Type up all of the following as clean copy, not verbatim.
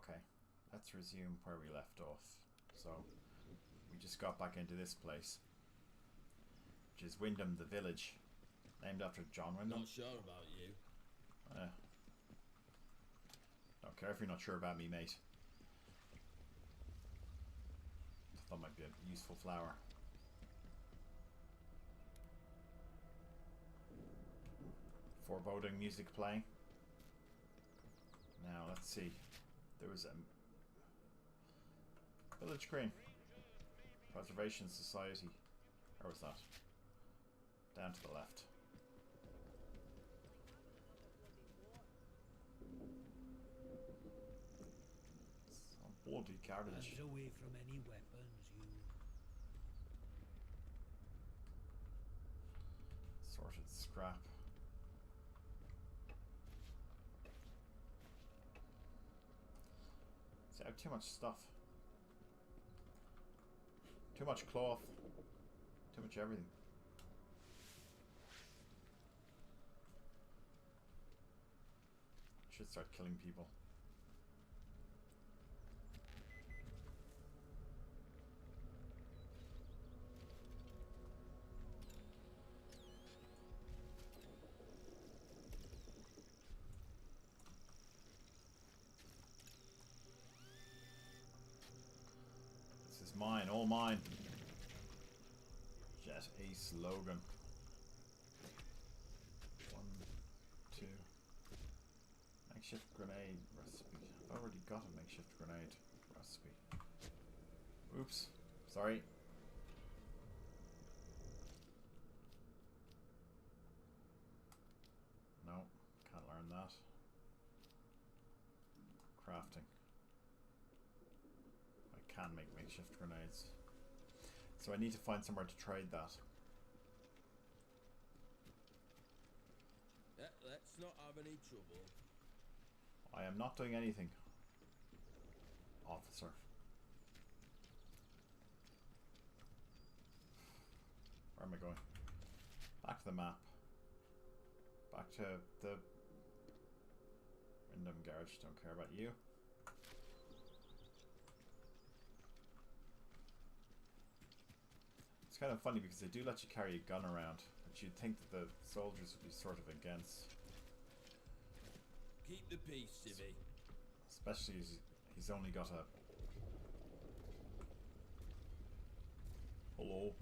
Okay, let's resume where we left off. So, we just got back into this place, which is Wyndham, the village, named after John Wyndham. Not sure about you. Don't care if you're not sure about me, mate. That might be a useful flower. Foreboding music playing. Now, let's see. There was a village green. Preservation Society. Where was that? Down to the left. Some bloody carnage. Hands away from any weapons, you. Sorted scrap. See, I have too much stuff. Too much cloth. Too much everything. Should start killing people. This is mine, all mine. Jet Ace Logan. 1, 2. Makeshift grenade recipe. I've already got a makeshift grenade recipe. Oops. Sorry. No, can't learn that. Crafting. I can make makeshift grenades. So I need to find somewhere to trade that. Let's not have any trouble. I am not doing anything, officer. Where am I going? Back to the map. Back to the Wyndham garage. Don't care about you. It's kind of funny because they do let you carry a gun around, but you'd think that the soldiers would be sort of against. Keep the peace, Civvy. Especially as he's only got a... Hello.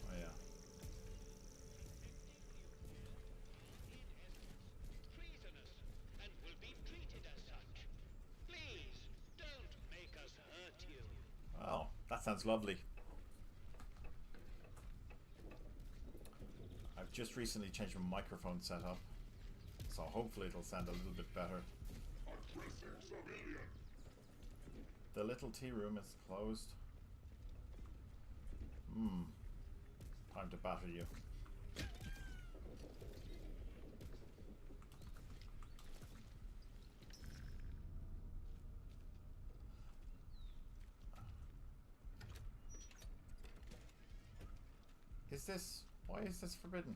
Oh yeah. Treasonous and will be treated as such. Please don't make us hurt you. Oh, that sounds lovely. I've just recently changed my microphone setup, so hopefully it'll sound a little bit better. The little tea room is closed. Time to batter you. Is this... Why is this forbidden?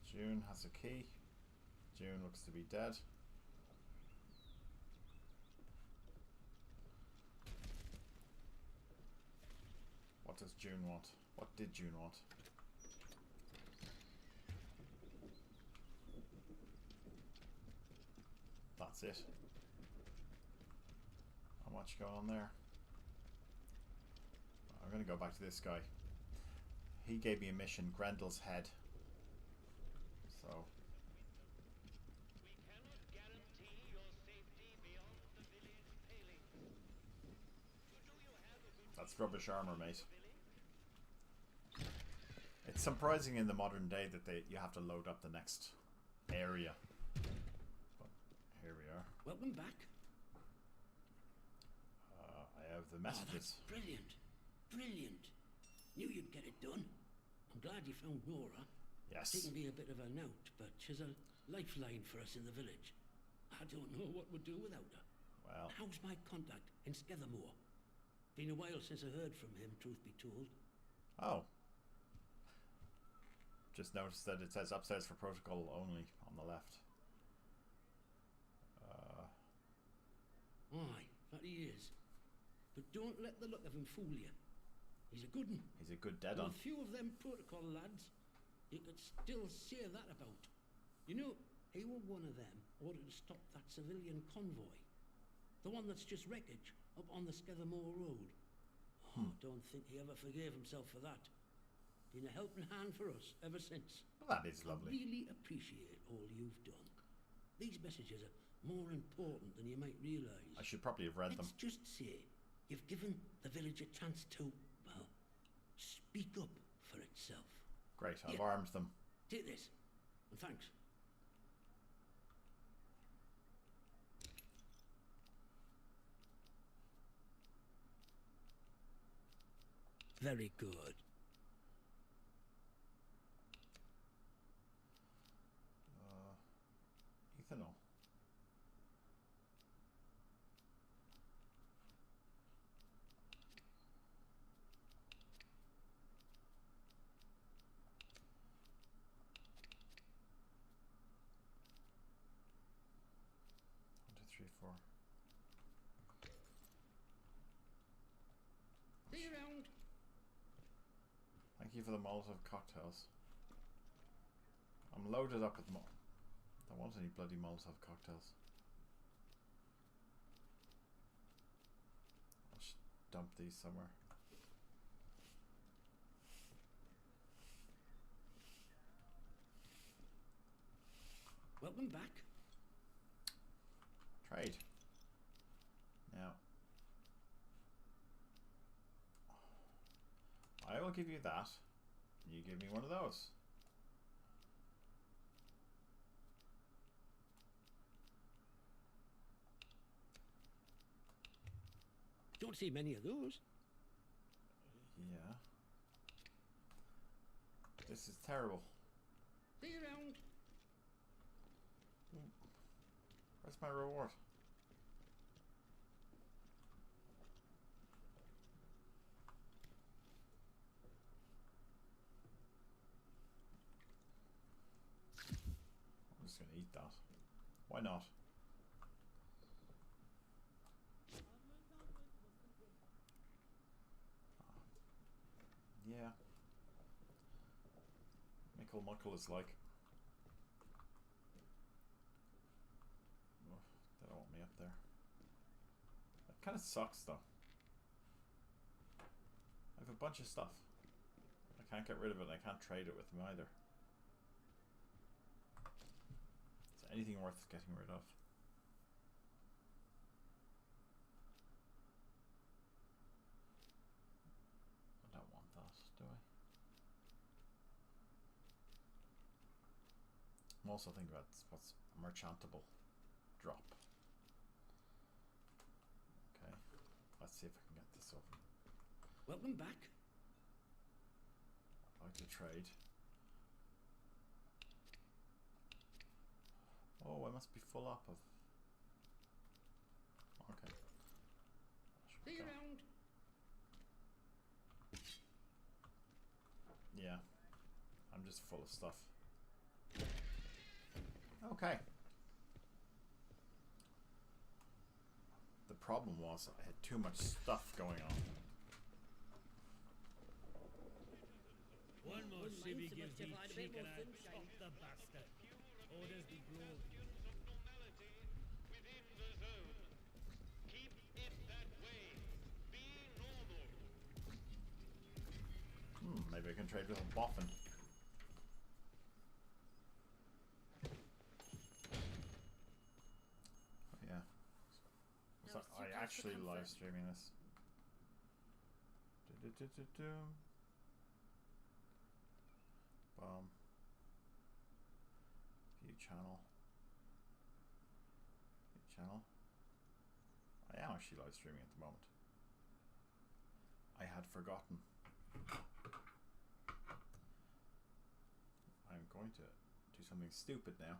June has a key. June looks to be dead. What does June want? What did June want? That's it. Not much going on there. I'm going to go back to this guy. He gave me a mission, Grendel's Head. So... We cannot guarantee your safety beyond the village palings. Do you have a good that's rubbish armor, mate. It's surprising in the modern day that you have to load up the next area. But here we are. Welcome back. I have the Oh, messages. that's brilliant. Brilliant. Knew you'd get it done. I'm glad you found Nora. Yes. She can be a bit of a knout, but she's a lifeline for us in the village. I don't know what we'd do without her. Well, how's my contact in Skethermore? Been a while since I heard from him, truth be told. Oh. Just noticed that it says upstairs for protocol only on the left. Aye, that he is. But don't let the look of him fool you. He's a good un. He's a good dead Well, on. a few of them protocol lads, you could still say that about. You know, he were one of them ordered to stop that civilian convoy. The one that's just wreckage up on the Skethermore Road. Oh, don't think he ever forgave himself for that. Been a helping hand for us ever since. Well, that is lovely. I really appreciate all you've done. These messages are more important than you might realise. I should probably have read them. Let's just say you've given the village a chance to, well, speak up for itself. Great, I've Yeah. armed them. Take this, and thanks. Very good. Ethanol. One, two, three, four. See you around. Thank you for the Molotov cocktails. I'm loaded up with don't want any bloody Molotov cocktails. I'll just dump these somewhere. Welcome back. Trade. Now, I will give you that, and you give me one of those. Don't see many of those. Yeah. This is terrible. See you around. Where's my reward? I'm just gonna eat that. Why not? Yeah. Mickle Muckle is like. Oh, they don't want me up there. That kind of sucks though. I have a bunch of stuff. I can't get rid of it and I can't trade it with them either. Is there anything worth getting rid of? I don't want that, do I? I'm also thinking about what's merchantable. Drop. Okay, let's see if I can get this over. Welcome back. I'd like to trade. Oh, I must be full up of. Okay. See you around. Yeah, I'm just full of stuff. Okay. The problem was I had too much stuff going on. One more Wouldn't civvy mind so much gives me if I had a bit chicken more and sunshine. chop the bastard. Orders be broke. Normality within the zone. Keep it that way. Be normal. Maybe I can trade with a boffin. Oh, yeah. So Now it's too I close for actually comfort. live streaming this. Bomb. View channel. View channel. I am actually live streaming at the moment. I had forgotten. I'm going to do something stupid now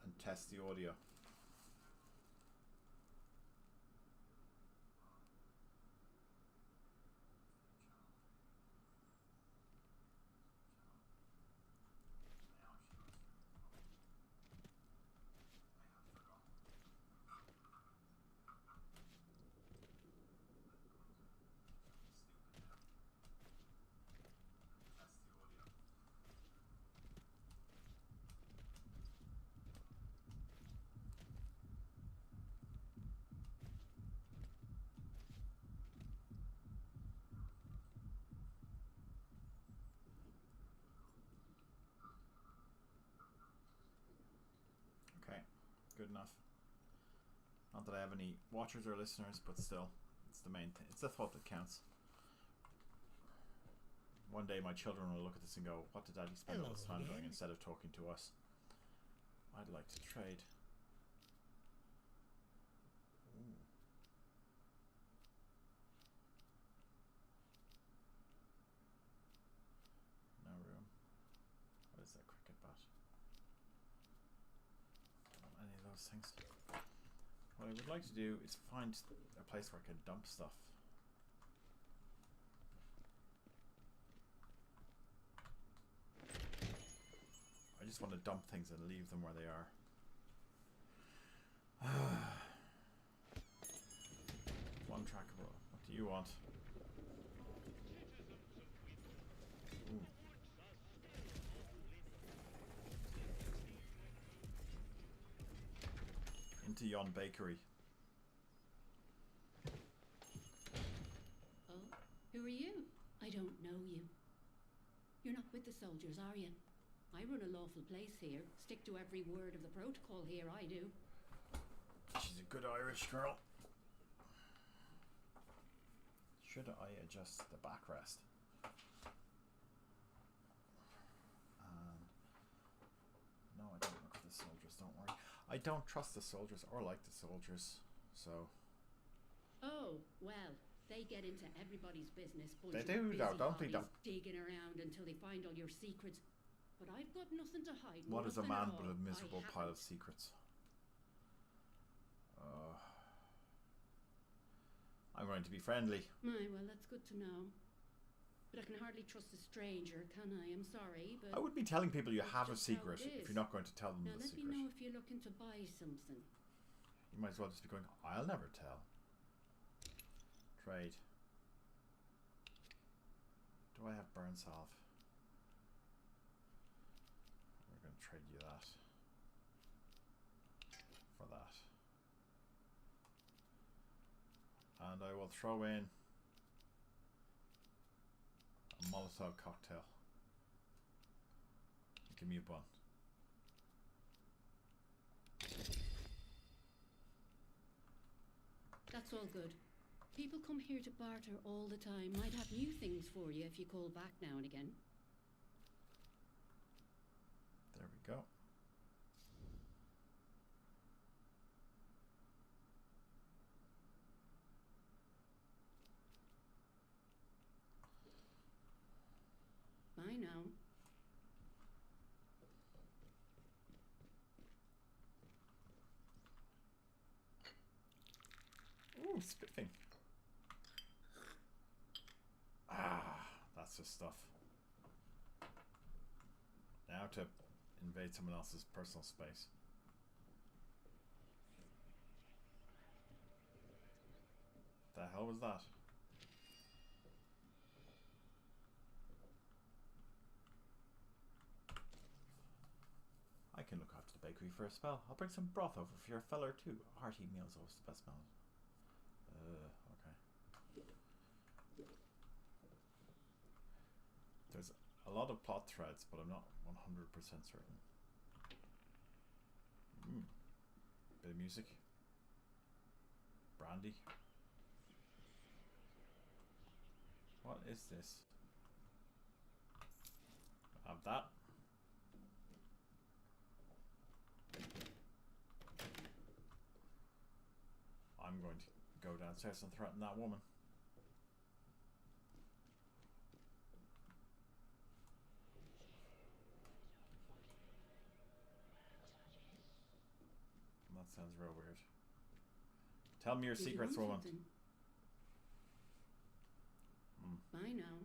and test the audio. Good enough. Not that I have any watchers or listeners, but still, it's the main thing. It's the thought that counts. One day my children will look at this and go, what did Daddy spend all his time doing instead of talking to us? I'd like to trade. Ooh. No room. What is that cricket bat? Don't want any of those things. What I would like to do is find a place where I can dump stuff. I just want to dump things and leave them where they are. One trackable. What do you want? Ooh. Into yon bakery. Oh, who are you? I don't know you. You're not with the soldiers, are you? I run a lawful place here. Stick to every word of the protocol here, I do. She's a good Irish girl. Should I adjust the backrest? No, I don't look for the soldiers, don't worry. I don't trust the soldiers or like the soldiers, so... Oh, well, they get into everybody's business. They do, though, don't they? Digging around until they find all your secrets. But I've got nothing to hide. What is a man but a I miserable pile of haven't. secrets? I'm going to be friendly. My, well, that's good to know. But I can hardly trust a stranger, can I? I'm sorry, but... I wouldn't be telling people you that's have a just how secret it if is. you're not going to tell them Now, the let secret. me know if you're looking to buy something. You might as well just be going, I'll never tell. Trade. Do I have burn salve? We're going to trade you that. For that. And I will throw in a Molotov cocktail. Give me a bun. That's all good. People come here to barter all the time. Might have new things for you if you call back now and again. There we go. Bye now. Ooh, spiffing. Ah, that's the stuff. Now to invade someone else's personal space. The hell was that? I can look after the bakery for a spell. I'll bring some broth over for your feller too. A hearty meal's always the best meal. Okay. There's a lot of plot threads, but I'm not 100% certain. Bit of music. Brandy. What is this? Have that. I'm going to go downstairs and threaten that woman. That sounds real weird. Tell me your Did you secrets, want woman. something? Bye now.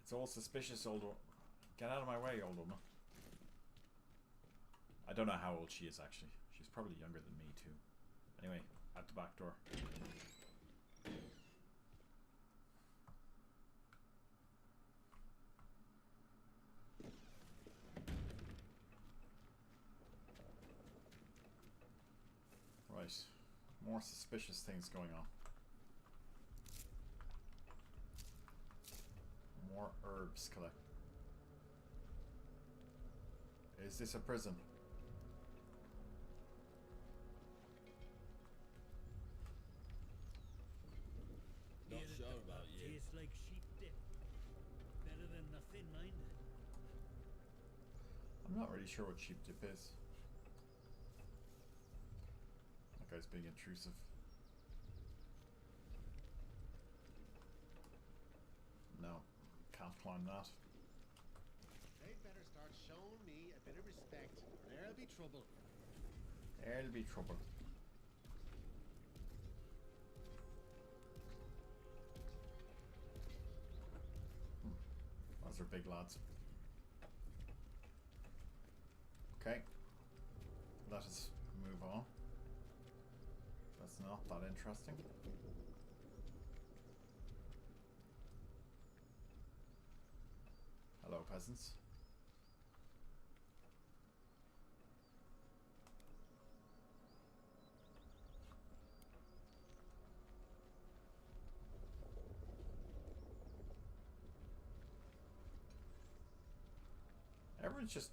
It's all suspicious, old woman. Get out of my way, old woman. I don't know how old she is, actually. She's probably younger than me, too. Anyway, out the back door. Right. More suspicious things going on. More herbs collect. Is this a prison? Not Hear that sure the about pub you. tastes like sheep dip. Better than nothing, mind. I'm not really sure what sheep dip is. That guy's being intrusive. No, can't climb that. They'd better start showing me a bit of respect, or there'll be trouble. There'll be trouble. Those are big lads. Okay. Let us move on. That's not that interesting. Hello, peasants. Everyone's just...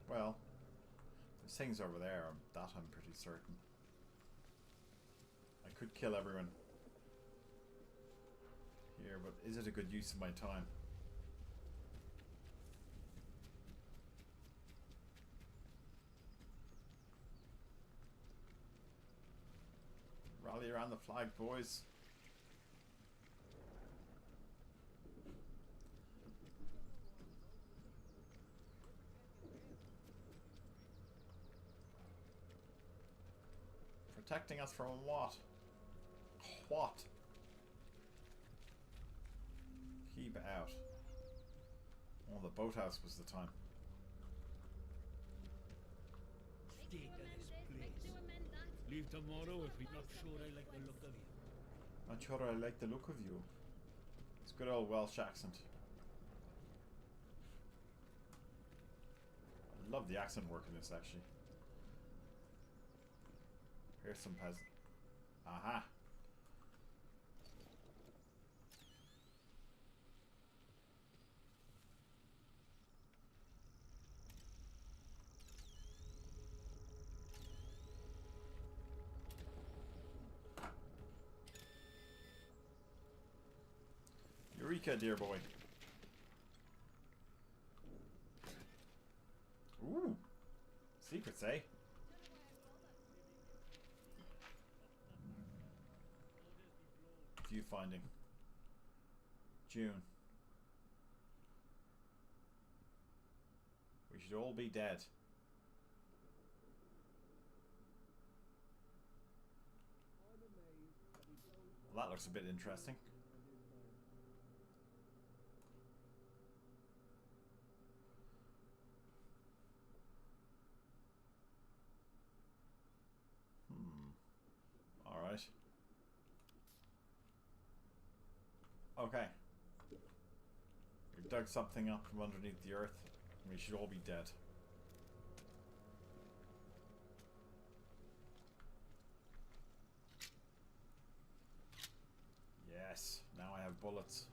Well, there's things over there, that I'm pretty certain. I could kill everyone here, but is it a good use of my time? Rally around the flag, boys. Protecting us from what? What? Keep out. Oh, the boathouse was the time. State of this place. Leave tomorrow if we're not sure I like the look of you. Not sure I like the look of you. It's good old Welsh accent. I love the accent work in this, actually. Here's some peasant. Aha! Eureka, dear boy. Ooh! Secrets, eh? View finding. June. We should all be dead. Well, that looks a bit interesting. Alright. Okay. We dug something up from underneath the earth, and we should all be dead. Yes, now I have bullets.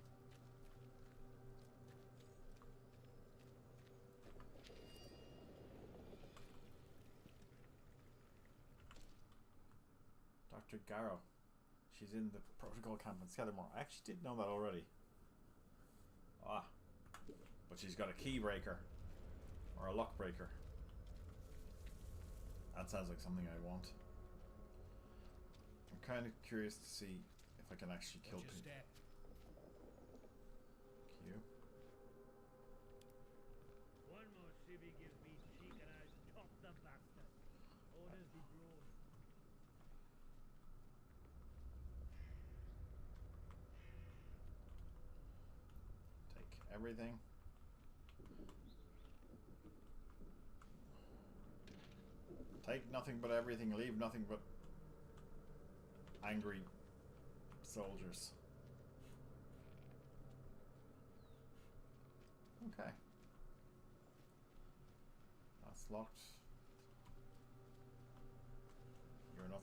Dr. Garrow. She's in the protocol camp in Skellimore. I actually did know that already. Ah. But she's got a key breaker. Or a lock breaker. That sounds like something I want. I'm kind of curious to see if I can actually kill Watch your people. step. Q. One more civvy gives me cheek and I'll top the bastard. Orders be broad. Take everything. Take nothing but everything, leave nothing but angry soldiers. Okay. That's locked.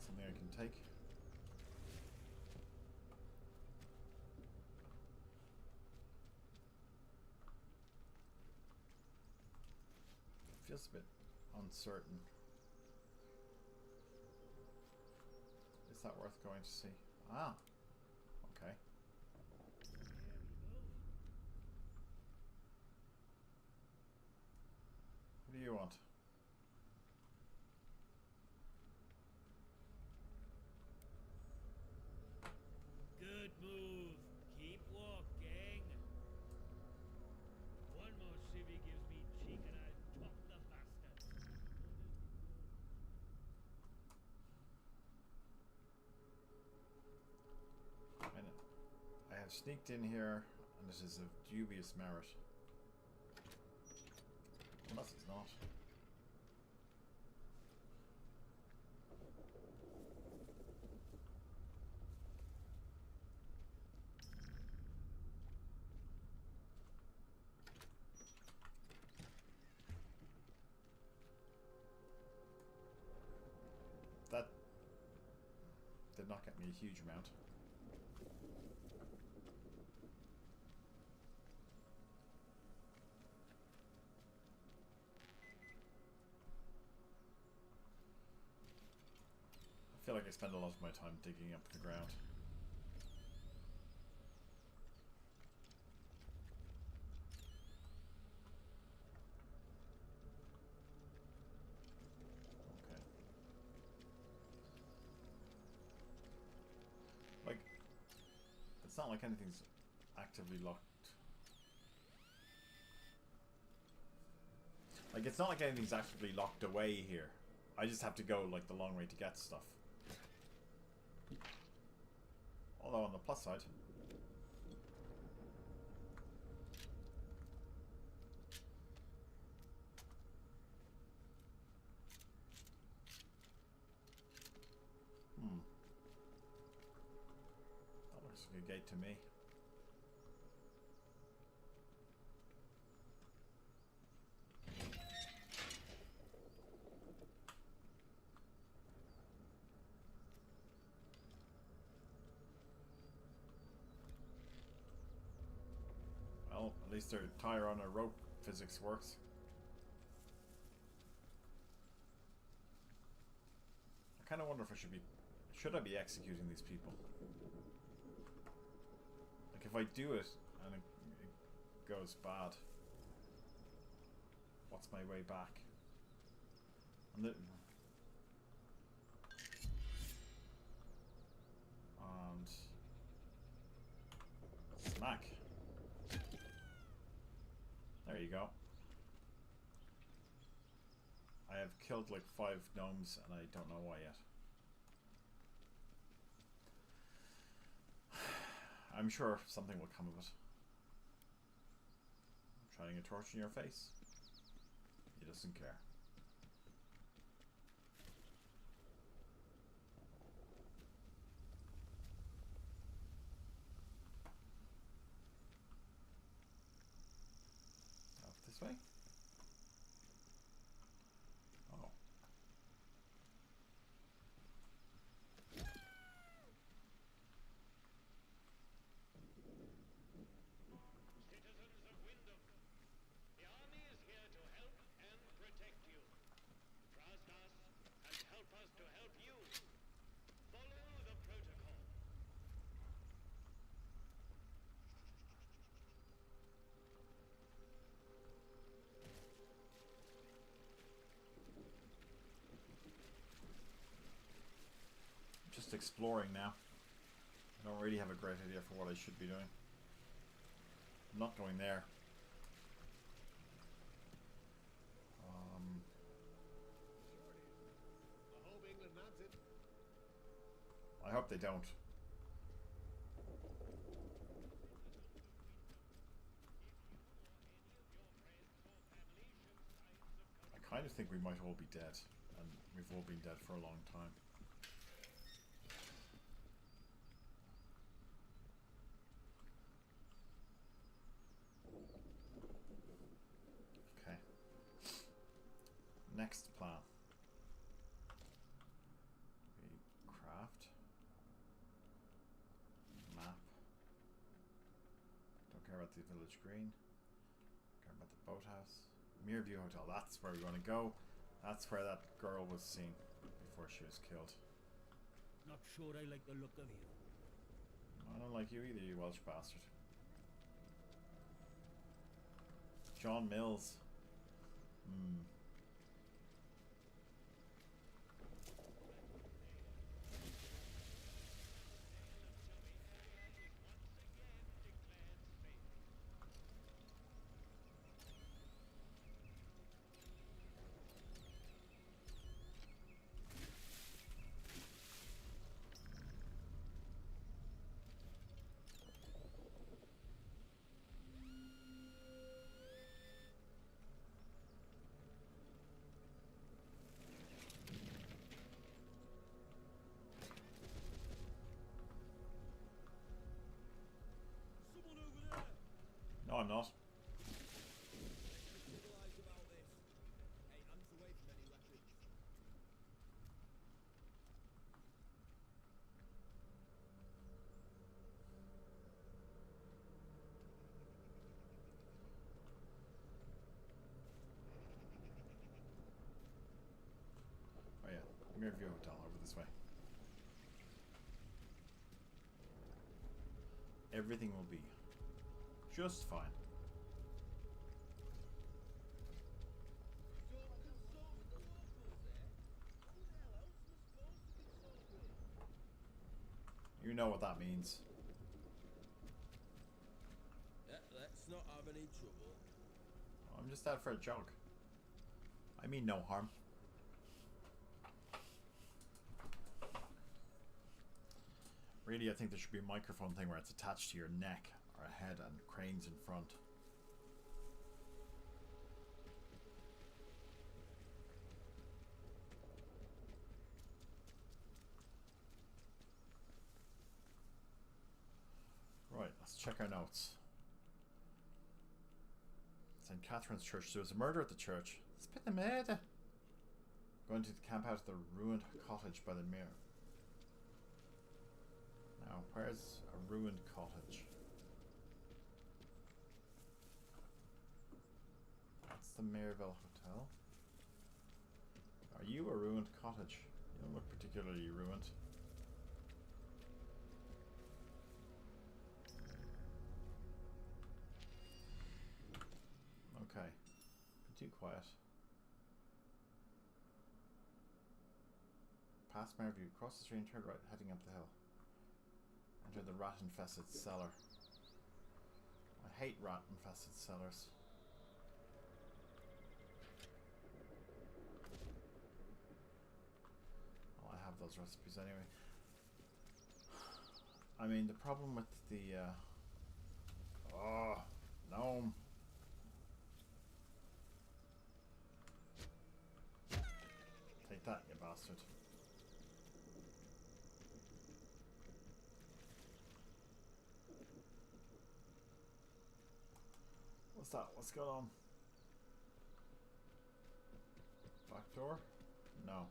something I can take. Feels a bit uncertain. Is that worth going to see? Ah, okay. What do you want? Good move. Keep walking. One more civvy gives me cheek and I'll top the bastard. I have sneaked in here, and this is of dubious merit. Unless it's not. That did not get me a huge amount. I feel like I spend a lot of my time digging up the ground. Okay. Like, it's not like anything's actively locked. Like, it's not like anything's actively locked away here. I just have to go, like, the long way to get stuff. Although, on the plus side... That looks like a gate to me. Well, at least their tire on a rope physics works. I kind of wonder if I should I be executing these people? Like, if I do it and it goes bad, what's my way back? And smack. There you go. I have killed like 5 gnomes and I don't know why yet. I'm sure something will come of it. I'm shining a torch in your face. He doesn't care. Off this way? Oh. Citizens of Wyndham, the army is here to help and protect you. Trust us and help us to help you. Follow the protocol. Just exploring now. I don't really have a great idea for what I should be doing. I'm not going there. I hope England nabbs it. I hope they don't. I kind of think we might all be dead, and we've all been dead for a long time. Okay. Next plan. We care about the village green. Care about the boathouse. Mirrorview Hotel. That's where we want to go. That's where that girl was seen before she was killed. Not sure I like the look of you. I don't like you either, you Welsh bastard. John Mills. Hmm. Someone over there! No, I'm not. Civilized about this. Hey, hands away from any weapons. Oh yeah, Mirrorview Hotel over this way. Everything will be just fine. So consult with the locals, eh? Who the hell else am I supposed to consult with? You know what that means. Let's not have any trouble. I'm just out for a jog. I mean no harm. Really, I think there should be a microphone thing where it's attached to your neck or a head and cranes in front. Right, let's check our notes. St. Catherine's Church. There was a murder at the church. It's been a murder. Going to camp out at the ruined cottage by the mirror. Now, where's a ruined cottage? That's the Maryville Hotel. Are you a ruined cottage? You don't look particularly ruined. Okay. Too quiet. Past Maryview, cross the street and turn right, heading up the hill. Enter the rat-infested cellar. I hate rat-infested cellars. Well, I have those recipes anyway. I mean, the problem with the... oh, gnome. Take that, you bastard. What's that? What's going on? Back door? No.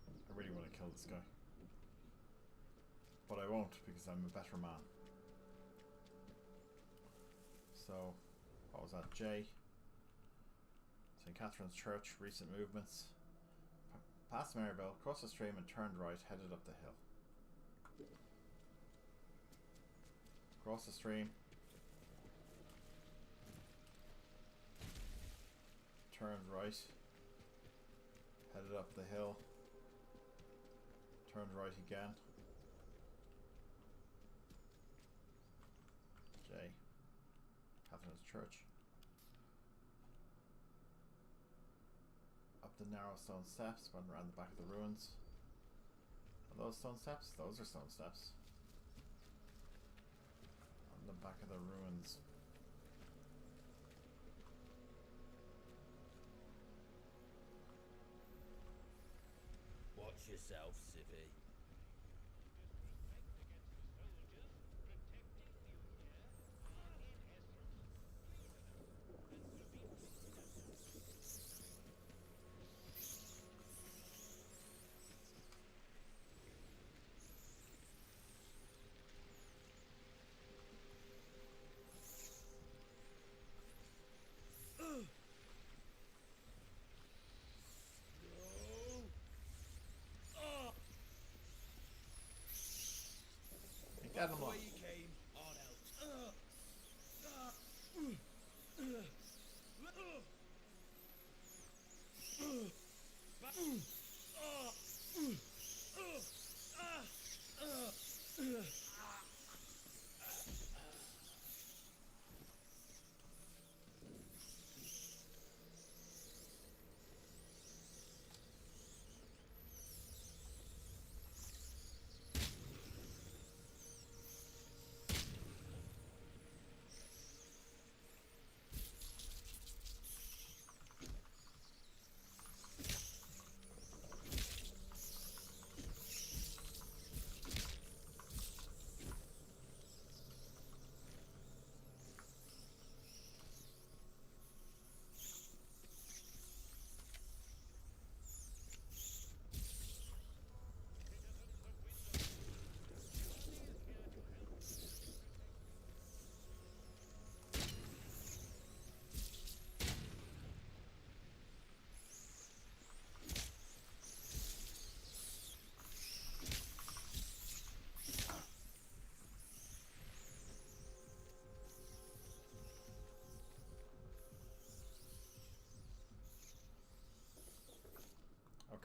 I really want to kill this guy. But I won't because I'm a better man. So, what was that? J. St. Catherine's Church, recent movements. Past Maryville, crossed the stream and turned right, headed up the hill. Cross the stream. Turned right. Headed up the hill. Turned right again. J. Catherine's Church. Up the narrow stone steps, went around the back of the ruins. Are those stone steps? Those are stone steps. On the back of the ruins. Watch yourself, civvy.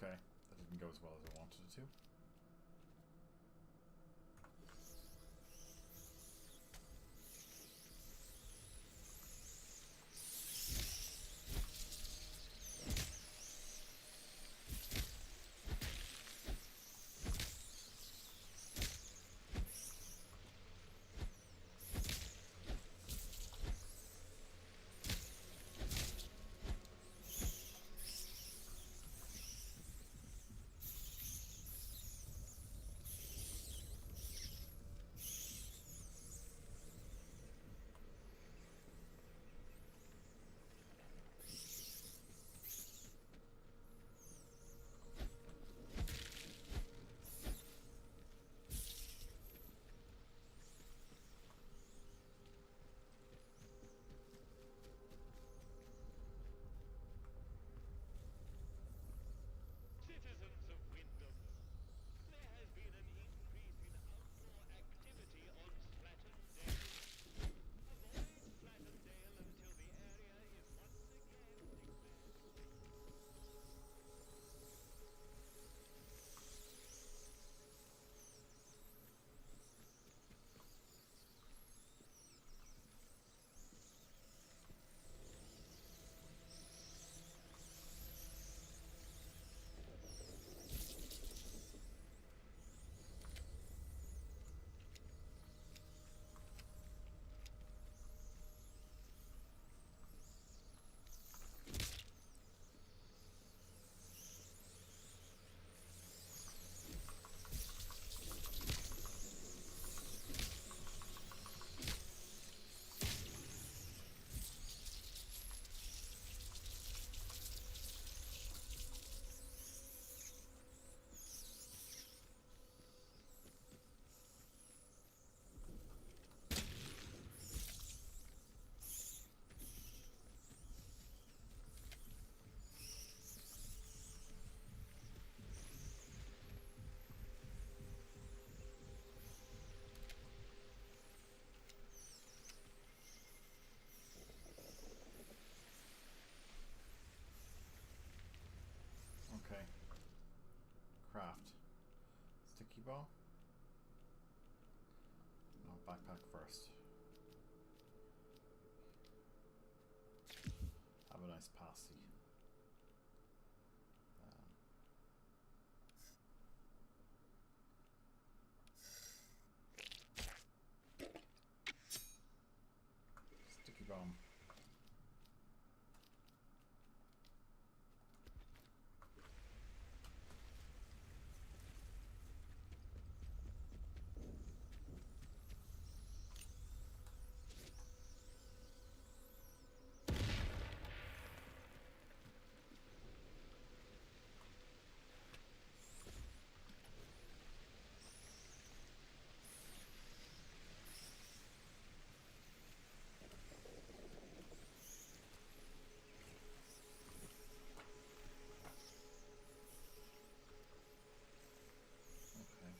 Okay, that didn't go as well as I wanted it to. Citizens of Wyndham, there has been an increase in outlaw activity on Slattendale. Avoid Slattendale until the area is once again declared. Okay. Craft. Sticky ball? No, backpack first. Have a nice pasty. Sticky bomb. Okay.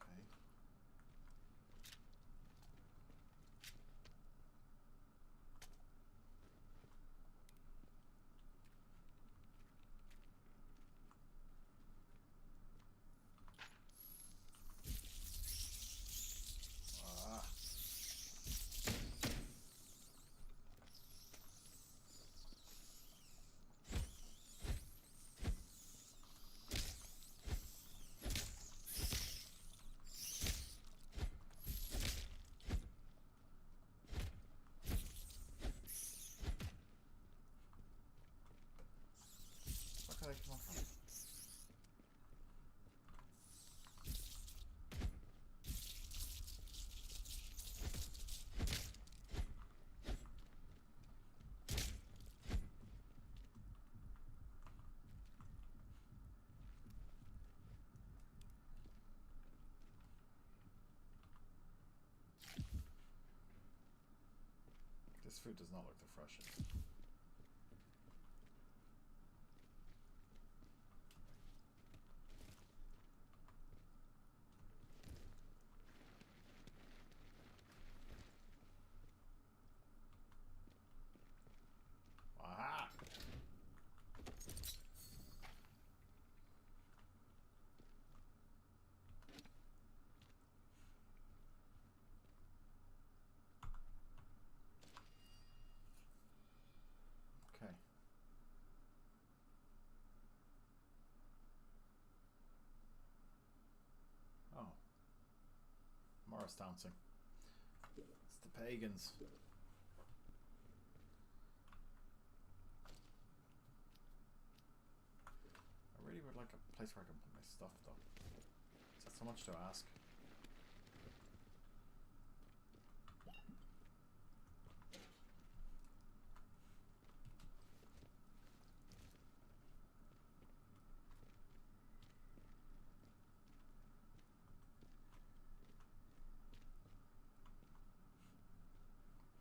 Okay. Ah. Where can I come up from? This food does not look the freshest. horse dancing. It's the pagans. I really would like a place where I can put my stuff though. Is that so much to ask?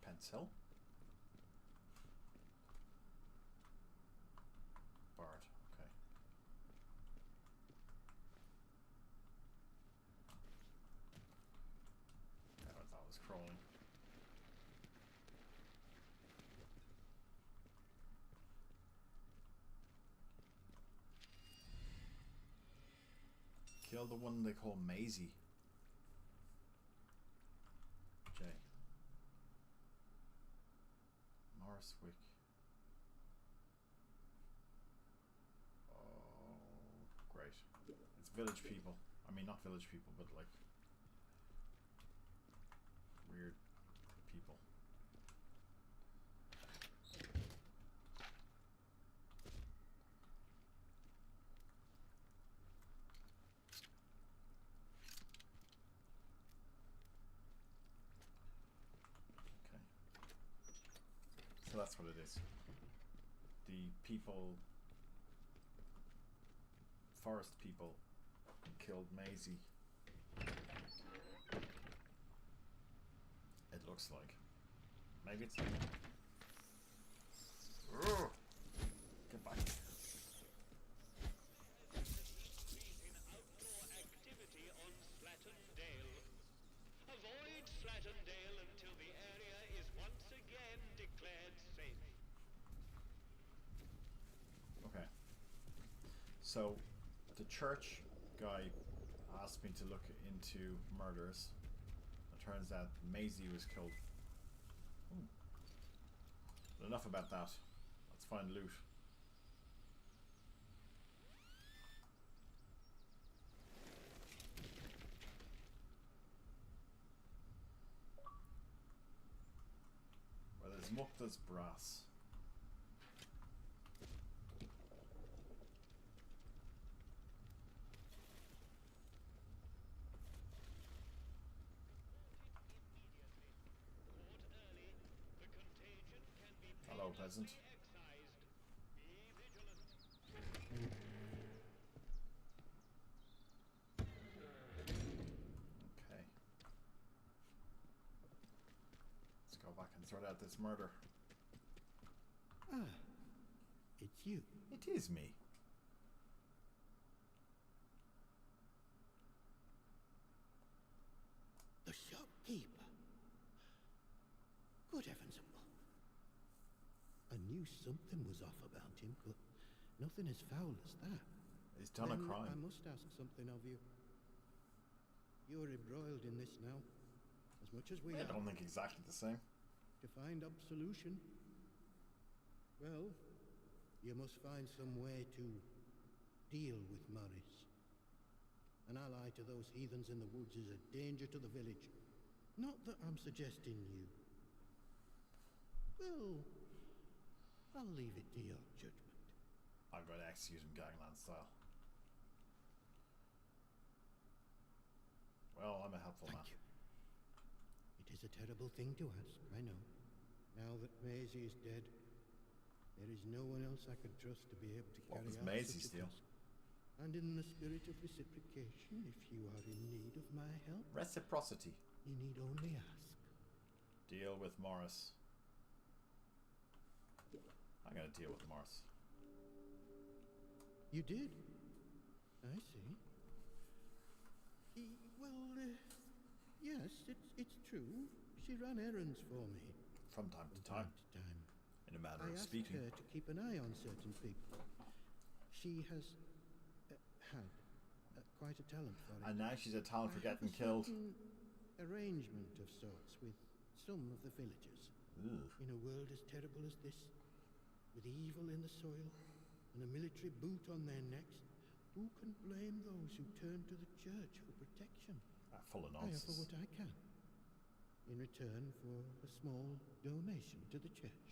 Pencil. Bard, okay. I thought that was crawling. Kill the one they call Maisie. J. Morriswick. Oh, great. It's village people. I mean, not village people, but like weird people. Okay. So that's what it is. The people, forest people, killed Maisie. It looks like. Maybe it's. Ugh. Get back. Increase in outdoor activity on Slattendale. Avoid Slattendale until the area is once again declared safe. Okay. So, the church guy asked me to look into murders. It turns out Maisie was killed. Ooh. But enough about that. Let's find loot. Well, there's Mukta's brass. Hello, peasant. Okay. Let's go back and sort out this murder. Ah, it's you. It is me. The shopkeeper. Good heavens above. I knew something was off about him, but nothing as foul as that. He's done a Then crime. I must ask something of you. You're embroiled in this now, as much as we I are. don't think exactly the same. To find absolution, well, you must find some way to deal with Morris. An ally to those heathens in the woods is a danger to the village. Not that I'm suggesting you. Well, I'll leave it to your judgment. I'm going to execute him gangland style. Well, I'm a helpful man. Thank you. It is a terrible thing to ask, I know. Now that Maisie is dead, there is no one else I could trust to be able to What carry was out Maisie such a steal? task. And in the spirit of reciprocation, if you are in need of my help, Reciprocity. you need only ask. Deal with Morris. I'm going to deal with Morris. You did? I see. Yes, it's true. She ran errands for me. From time to From time. to time. In a matter I of asked speaking. her to keep an eye on certain people. She has had quite a talent for it. And now she's a talent for I have getting a killed. certain arrangement of sorts with some of the villagers. Ugh. In a world as terrible as this, with evil in the soil and a military boot on their necks, who can blame those who turn to the church for protection? Full of I offer nonsense. what I can, in return for a small donation to the church.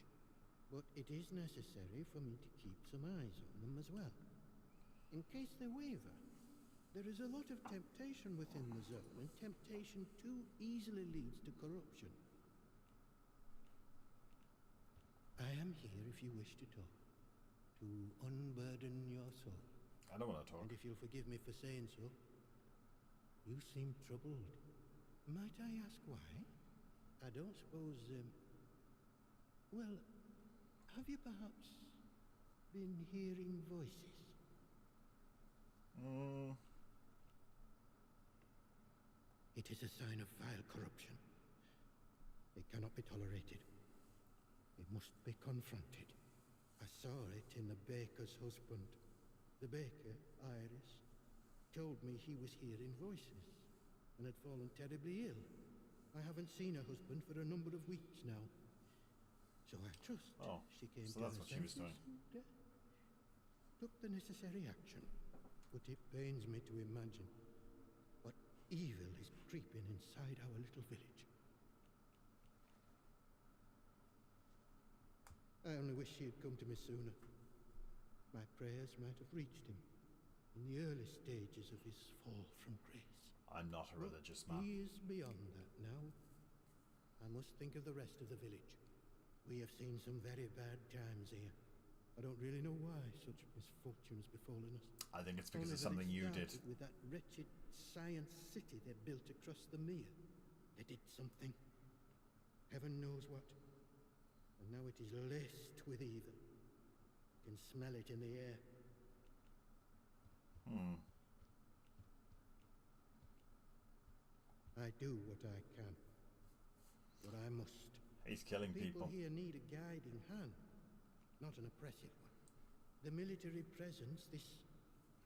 But it is necessary for me to keep some eyes on them as well, in case they waver. There is a lot of temptation within the zone, and temptation too easily leads to corruption. I am here if you wish to talk, to unburden your soul. I don't want to talk. And if you'll forgive me for saying so, you seem troubled. Might I ask why? I don't suppose, well, have you perhaps been hearing voices? It is a sign of vile corruption. It cannot be tolerated. It must be confronted. I saw it in the baker's husband. The baker, Iris, told me he was hearing voices and had fallen terribly ill. I haven't seen her husband for a number of weeks now. So I trust she came so to that's her what she was senses doing. and, took the necessary action. But it pains me to imagine what evil is creeping inside our little village. I only wish he had come to me sooner. My prayers might have reached him in the early stages of his fall from grace. I'm not a But religious man. he is beyond that now. I must think of the rest of the village. We have seen some very bad times here. I don't really know why such misfortune has befallen us. I think it's because Only of that something it you did. started with that wretched science city they built across the mere. They did something. Heaven knows what. And now it is laced with evil. You can smell it in the air. I do what I can. What I must. He's killing people. Here need a guiding hand, not an oppressive one. The military presence, this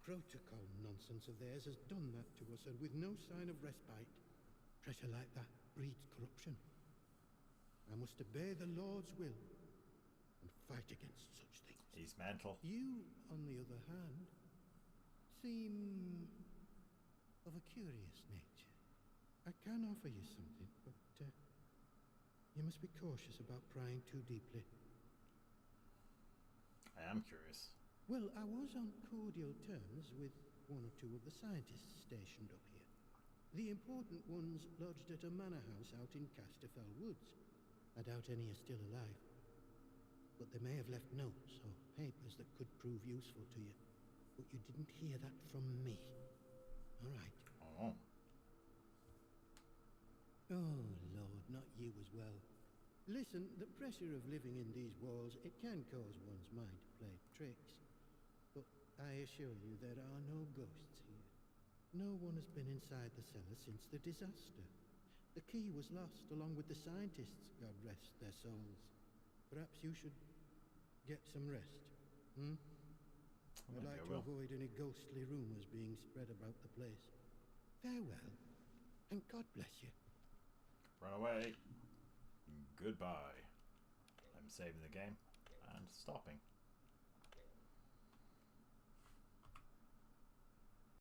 protocol nonsense of theirs, has done that to us, and with no sign of respite. Pressure like that breeds corruption. I must obey the Lord's will and fight against such things. He's mental. You, on the other hand, seem of a curious nature. I can offer you something, but you must be cautious about prying too deeply. I am curious. Well, I was on cordial terms with one or two of the scientists stationed up here. The important ones lodged at a manor house out in Casterfell Woods. I doubt any are still alive. But they may have left notes or papers that could prove useful to you. But you didn't hear that from me. All right. Oh. Oh, Lord, not you as well. Listen, the pressure of living in these walls, it can cause one's mind to play tricks. But I assure you there are no ghosts here. No one has been inside the cellar since the disaster. The key was lost along with the scientists, God rest their souls. Perhaps you should get some rest, hmm? I'd like to avoid any ghostly rumors being spread about the place. Farewell, and God bless you. Run away. Goodbye. I'm saving the game and stopping.